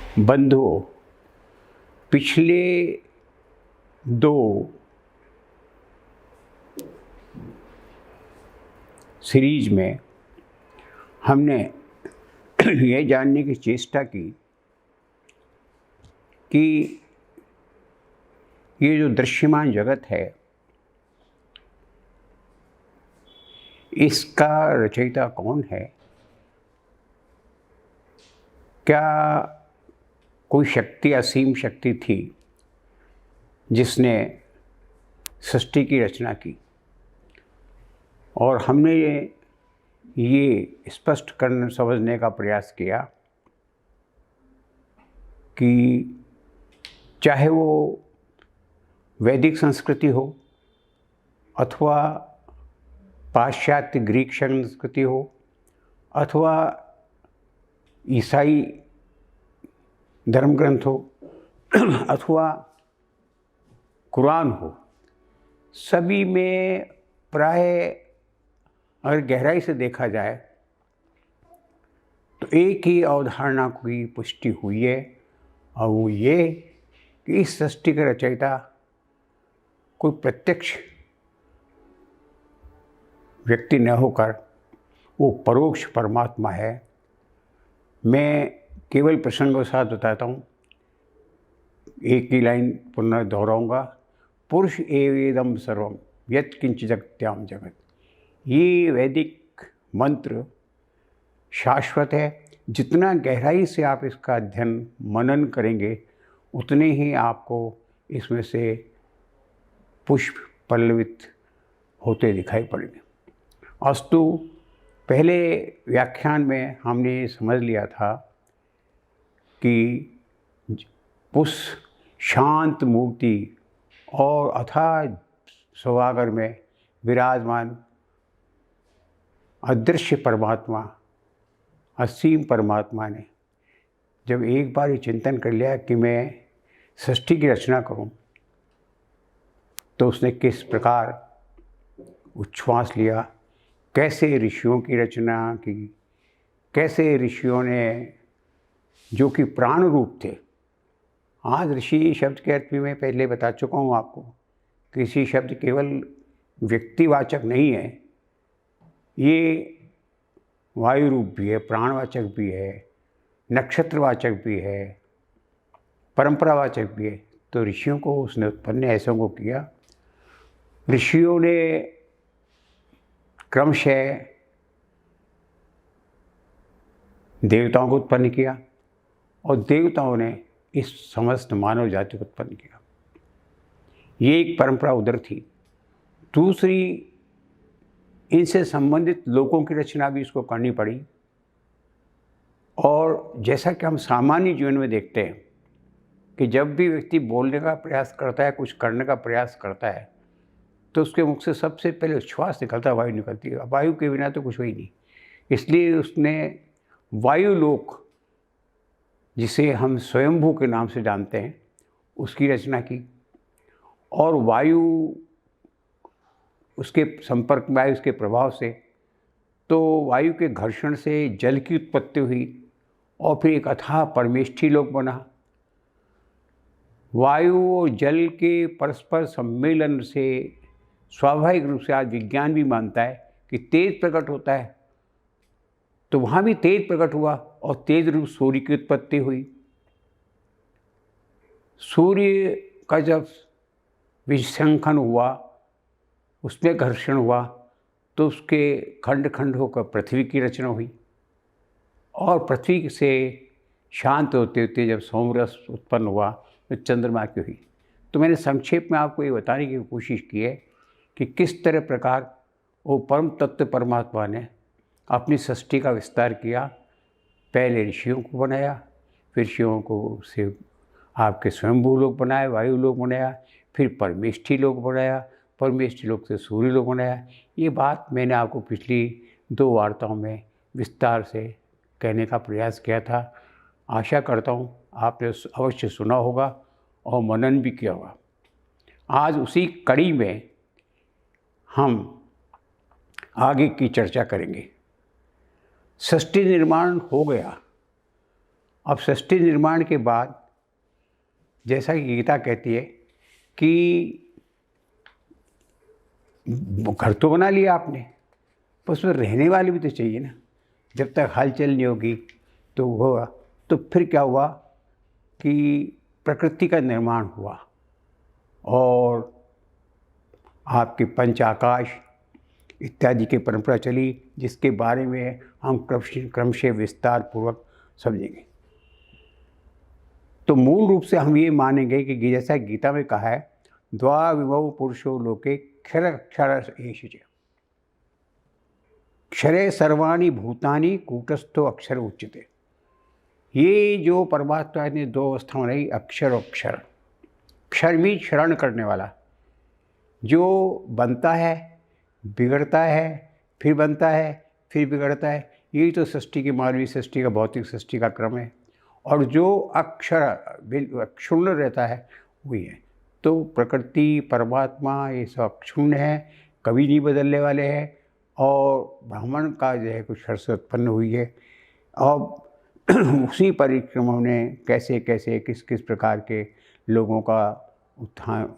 बंधुओं, पिछले 2 सीरीज में हमने ये जानने की चेष्टा की कि ये जो दृश्यमान जगत है, इसका रचयिता कौन है। क्या कोई शक्ति, असीम शक्ति थी जिसने सृष्टि की रचना की। और हमने ये स्पष्ट करने समझने का प्रयास किया कि चाहे वो वैदिक संस्कृति हो अथवा पाश्चात्य ग्रीक संस्कृति हो अथवा ईसाई धर्म ग्रंथ हो अथवा कुरान हो, सभी में प्राय अगर गहराई से देखा जाए तो एक ही अवधारणा की पुष्टि हुई है, और वो ये कि इस सृष्टि का रचयिता कोई प्रत्यक्ष व्यक्ति न होकर वो परोक्ष परमात्मा है। मैं केवल प्रसंग के साथ बताता हूँ, एक ही लाइन पुनः दोहराऊंगा। पुरुष एवेदम सर्वम यत् किंच जगत्याम जगत। ये वैदिक मंत्र शाश्वत है। जितना गहराई से आप इसका अध्ययन मनन करेंगे उतने ही आपको इसमें से पुष्प पल्लवित होते दिखाई पड़ेंगे। अस्तु, पहले व्याख्यान में हमने समझ लिया था कि उस शांत मूर्ति और अथाह सभागार में विराजमान अदृश्य परमात्मा, असीम परमात्मा ने जब एक बार ये चिंतन कर लिया कि मैं सृष्टि की रचना करूं, तो उसने किस प्रकार उच्छ्वास लिया, कैसे ऋषियों की रचना की, कैसे ऋषियों ने जो कि प्राण रूप थे। आज ऋषि शब्द के अर्थ भी मैं पहले बता चुका हूँ आपको कि ऋषि शब्द केवल व्यक्तिवाचक नहीं है, ये वायु रूप भी है, प्राणवाचक भी है, नक्षत्रवाचक भी है, परंपरावाचक भी है। तो ऋषियों को उसने उत्पन्न ऐसों को किया। ऋषियों ने क्रमशः देवताओं को उत्पन्न किया और देवताओं ने इस समस्त मानव जाति को उत्पन्न किया। ये एक परंपरा उधर थी। दूसरी, इनसे संबंधित लोगों की रचना भी इसको करनी पड़ी। और जैसा कि हम सामान्य जीवन में देखते हैं कि जब भी व्यक्ति बोलने का प्रयास करता है, कुछ करने का प्रयास करता है, तो उसके मुख से सबसे पहले उच्छ्वास निकलता है, वायु निकलती है। वायु के बिना तो कुछ हुई नहीं। इसलिए उसने वायुलोक, जिसे हम स्वयंभू के नाम से जानते हैं, उसकी रचना की। और वायु, उसके संपर्क में आए, उसके प्रभाव से, तो वायु के घर्षण से जल की उत्पत्ति हुई और फिर एक अथाह परमेष्ठी लोक बना। वायु और जल के परस्पर सम्मेलन से स्वाभाविक रूप से आज विज्ञान भी मानता है कि तेज प्रकट होता है, तो वहाँ भी तेज प्रकट हुआ और तेज रूप सूर्य की उत्पत्ति हुई। सूर्य का जब विशंखन हुआ, उसमें घर्षण हुआ, तो उसके खंड खंड होकर पृथ्वी की रचना हुई। और पृथ्वी से शांत होते होते जब सोमरस उत्पन्न हुआ तो चंद्रमा की हुई। तो मैंने संक्षेप में आपको ये बताने की कोशिश की है कि किस तरह प्रकार वो परम तत्व परमात्मा ने अपनी सृष्टि का विस्तार किया। पहले ऋषियों को बनाया, फिर ऋषियों को से आपके स्वयंभू लोक बनाए, वायु लोक बनाया, फिर परमेष्ठी लोक बनाया, परमेष्ठी लोक से सूर्य लोक बनाया। ये बात मैंने आपको पिछली 2 वार्ताओं में विस्तार से कहने का प्रयास किया था। आशा करता हूँ आपने अवश्य सुना होगा और मनन भी किया होगा। आज उसी कड़ी में हम आगे की चर्चा करेंगे। सृष्टि निर्माण हो गया अब सृष्टि निर्माण के बाद जैसा कि गीता कहती है कि घर तो बना लिया आपने, पर उसमें रहने वाले भी तो चाहिए ना। जब तक हलचल नहीं होगी तो होगा। तो फिर क्या हुआ कि प्रकृति का निर्माण हुआ और आपके पंच आकाश इत्यादि की परंपरा चली, जिसके बारे में हम क्रमशः विस्तार पूर्वक समझेंगे। तो मूल रूप से हम ये मानेंगे कि जैसा गीता में कहा है, द्वा विभव पुरुषो लोके क्षर एष च क्षरे सर्वाणि भूतानि कूटस्थो अक्षर उच्यते। ये जो परमात्मा ने दो अवस्थाओं नहीं, अक्षर और क्षर। क्षर भी क्षरण करने वाला, जो बनता है, बिगड़ता है, फिर बनता है, फिर बिगड़ता है। यही तो सृष्टि की, मानवीय सृष्टि का, भौतिक सृष्टि का क्रम है। और जो अक्षर क्षुण्ण रहता है वही है। तो प्रकृति, परमात्मा, ये सब क्षुण्ण है, कभी नहीं बदलने वाले हैं। और ब्राह्मण का जो है कुछ क्षर से उत्पन्न हुई है। और उसी परिक्रम ने कैसे कैसे किस किस प्रकार के लोगों का उत्थान,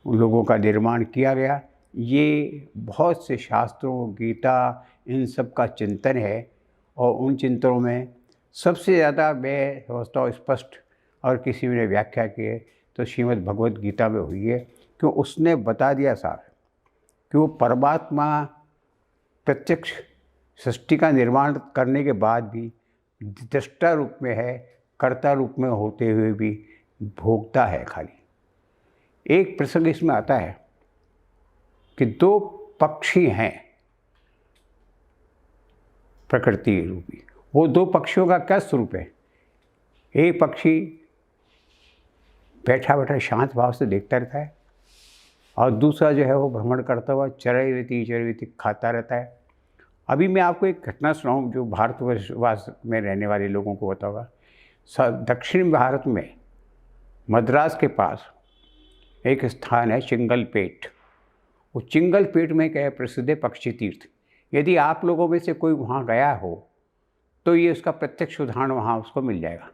लोगों का निर्माण किया गया, ये बहुत से शास्त्रों, गीता, इन सब का चिंतन है। और उन चिंतनों में सबसे ज़्यादा मैं समझता हूँ स्पष्ट, और किसी ने व्याख्या की है तो श्रीमद् भगवद गीता में हुई है, क्यों उसने बता दिया साफ कि वो परमात्मा प्रत्यक्ष सृष्टि का निर्माण करने के बाद भी दृष्टा रूप में है, कर्ता रूप में होते हुए भी भोगता है खाली। एक प्रसंग इसमें आता है कि दो पक्षी हैं प्रकृति रूपी। वो दो पक्षियों का क्या स्वरूप है? एक पक्षी बैठा बैठा शांत भाव से देखता रहता है, और दूसरा जो है वो भ्रमण करता हुआ चरैवेति खाता रहता है। अभी मैं आपको एक घटना सुनाऊँ जो भारतवर्ष में रहने वाले लोगों को पता होगा। दक्षिण भारत में मद्रास के पास एक स्थान है चिंगलपेट। वो चिंगलपेट में क्या है, प्रसिद्ध है पक्षी तीर्थ। यदि आप लोगों में से कोई वहाँ गया हो तो ये उसका प्रत्यक्ष उदाहरण वहाँ उसको मिल जाएगा।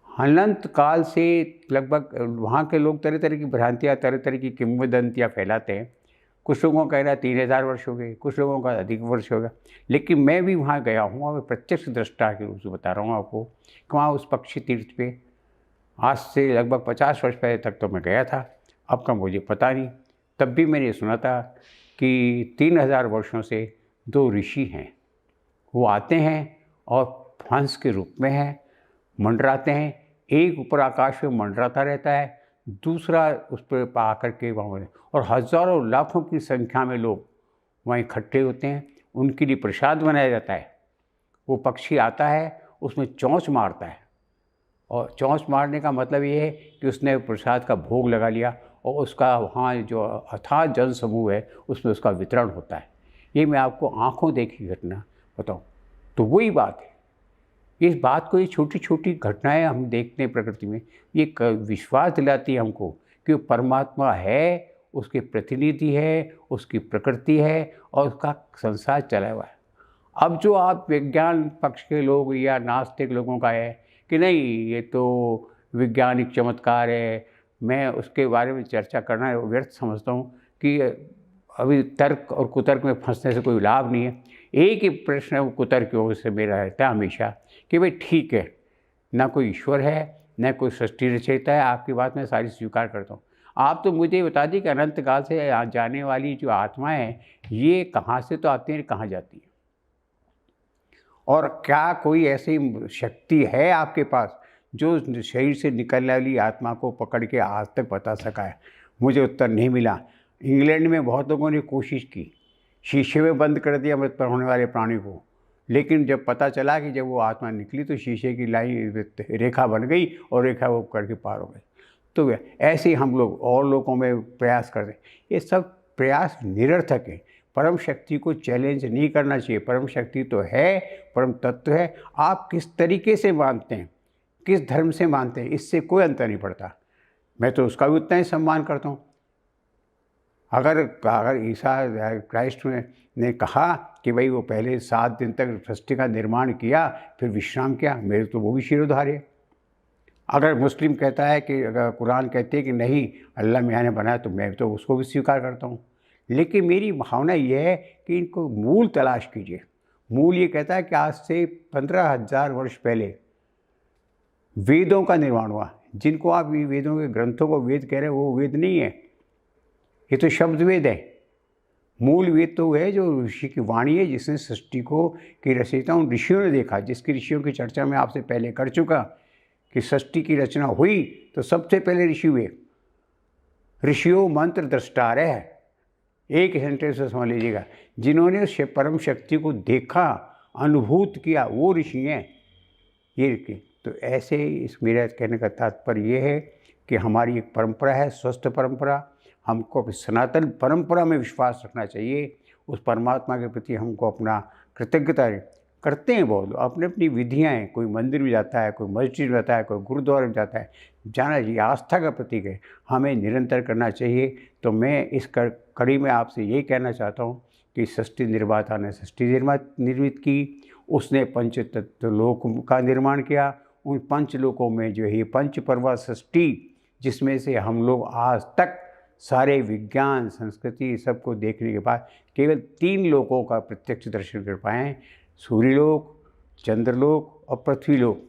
अनंत काल से लगभग वहाँ के लोग तरह तरह की भ्रांतियाँ, तरह तरह की किंवदंतियाँ फैलाते हैं। कुछ लोगों का कहना 3000 वर्ष हो गए, कुछ लोगों का अधिक वर्ष हो गया। लेकिन मैं भी वहाँ गया हूँ और मैं प्रत्यक्ष दृष्टा के रूप से बता रहा हूँ आपको कि वहाँ उस पक्षी तीर्थ पे आज से लगभग 50 वर्ष पहले तक तो मैं गया था, अब का मुझे पता नहीं। तब भी मैंने सुना था कि 3000 वर्षों से दो ऋषि हैं, वो आते हैं और हंस के रूप में हैं, मंडराते हैं। एक ऊपर आकाश में मंडराता रहता है, दूसरा उस पर आकर के वहाँ, और हज़ारों लाखों की संख्या में लोग वहाँ इकट्ठे होते हैं। उनके लिए प्रसाद बनाया जाता है। वो पक्षी आता है, उसमें चोंच मारता है, और चोंच मारने का मतलब ये है कि उसने प्रसाद का भोग लगा लिया और उसका वहाँ जो अथाह जन समूह है उसमें उसका वितरण होता है। ये मैं आपको आँखों देखी घटना बताऊँ। तो वही बात है, इस बात को, ये छोटी छोटी घटनाएं हम देखते हैं प्रकृति में, ये विश्वास दिलाती है हमको कि वो परमात्मा है, उसके प्रतिनिधि है, उसकी प्रकृति है और उसका संसार चला हुआ है। अब जो आप विज्ञान पक्ष के लोग या नास्तिक लोगों का है कि नहीं ये तो वैज्ञानिक चमत्कार है, मैं उसके बारे में चर्चा करना व्यर्थ समझता हूँ कि अभी तर्क और कुतर्क में फंसने से कोई लाभ नहीं है। एक ही प्रश्न है कुतर्क की ओर से मेरा रहता है हमेशा कि भाई ठीक है, ना कोई ईश्वर है, न कोई सृष्टि रचयिता है, आपकी बात मैं सारी स्वीकार करता हूँ। आप तो मुझे बता दी कि अनंत काल से जाने वाली जो आत्माएं हैं ये कहाँ से तो आती हैं, कहाँ जाती हैं, और क्या कोई ऐसी शक्ति है आपके पास जो शरीर से निकलने वाली आत्मा को पकड़ के आज तक बता सका है? मुझे उत्तर नहीं मिला। इंग्लैंड में बहुत लोगों ने कोशिश की, शीशे में बंद कर दिया मृत पर होने वाले प्राणी को, लेकिन जब पता चला कि जब वो आत्मा निकली तो शीशे की लाइन रेखा बन गई और रेखा वो करके पार हो गई। तो ऐसे ही हम लोग और लोगों में प्रयास करते, ये सब प्रयास निरर्थक है। परम शक्ति को चैलेंज नहीं करना चाहिए। परम शक्ति तो है, परम तत्व है। आप किस तरीके से मानते हैं, किस धर्म से मानते हैं, इससे कोई अंतर नहीं पड़ता। मैं तो उसका भी उतना ही सम्मान करता हूँ। अगर अगर ईसा क्राइस्ट ने कहा कि भाई वो पहले 7 दिन तक सृष्टि का निर्माण किया फिर विश्राम किया, मेरे तो वो भी शिरोधार्य है। अगर मुस्लिम कहता है कि अगर कुरान कहते हैं कि नहीं अल्लाह मियाँ ने बनाया, तो मैं तो उसको भी स्वीकार करता हूँ। लेकिन मेरी भावना यह है कि इनको मूल तलाश कीजिए। मूल ये कहता है कि आज से 15,000 वर्ष पहले वेदों का निर्माण हुआ। जिनको आप वेदों के ग्रंथों को वेद कह रहे हैं, वो वेद नहीं है, ये तो शब्द वेद है। मूल वेद तो है जो ऋषि की वाणी है, जिसने सृष्टि को की रचयिता उन ऋषियों ने देखा, जिसकी ऋषियों की चर्चा मैं आपसे पहले कर चुका कि सृष्टि की रचना हुई तो सबसे पहले ऋषि हुए। ऋषियों मंत्र दृष्टार है, एक सेंटेंस से समझ लीजिएगा, जिन्होंने परम शक्ति को देखा, अनुभूत किया, वो ऋषि हैं ये। तो ऐसे इस मेरा कहने का तात्पर्य ये है कि हमारी एक परंपरा है, स्वस्थ परंपरा। हमको सनातन परंपरा में विश्वास रखना चाहिए। उस परमात्मा के प्रति हमको अपना कृतज्ञता करते हैं बहुत लोग, अपनी अपनी विधियाँ हैं। कोई मंदिर में जाता है, कोई मस्जिद में जाता है, कोई गुरुद्वारे में जाता है, जाना चाहिए, आस्था का प्रतीक है, हमें निरंतर करना चाहिए। तो मैं इस कड़ी में आपसे यही कहना चाहता हूँ कि सृष्टि निर्माता ने सृष्टि निर्मित की, उसने पंच तत्व लोक का निर्माण किया। उन पंच लोकों में जो है ये पंच पर्वा सृष्टि, जिसमें से हम लोग आज तक सारे विज्ञान संस्कृति सबको देखने के बाद केवल 3 लोकों का प्रत्यक्ष दर्शन कर पाए, सूर्यलोक, चंद्रलोक और पृथ्वीलोक।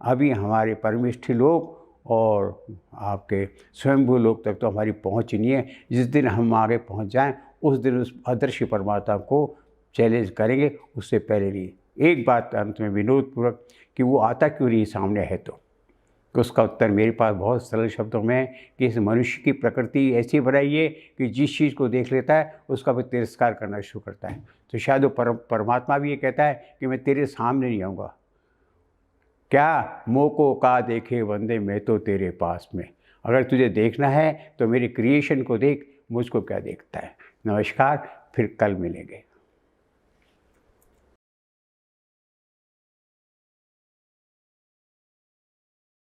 अभी हमारे परमेष्ठी लोक और आपके स्वयंभू लोक तक तो हमारी पहुंच ही नहीं है। जिस दिन हम आगे पहुंच जाएं, उस दिन उस अदृश्य परमात्मा को चैलेंज करेंगे, उससे पहले नहीं। एक बात अंत में विनोदपूर्वक कि वो आता क्यों नहीं सामने है, तो उसका उत्तर मेरे पास बहुत सरल शब्दों में है कि इस मनुष्य की प्रकृति ऐसी बनाई है कि जिस चीज़ को देख लेता है उसका भी तिरस्कार करना शुरू करता है। तो शायद वो परमात्मा भी ये कहता है कि मैं तेरे सामने नहीं आऊँगा, क्या मोको का देखे बंदे, मैं तो तेरे पास में। अगर तुझे देखना है तो मेरे क्रिएशन को देख, मुझको क्या देखता है। नमस्कार, फिर कल मिलेंगे।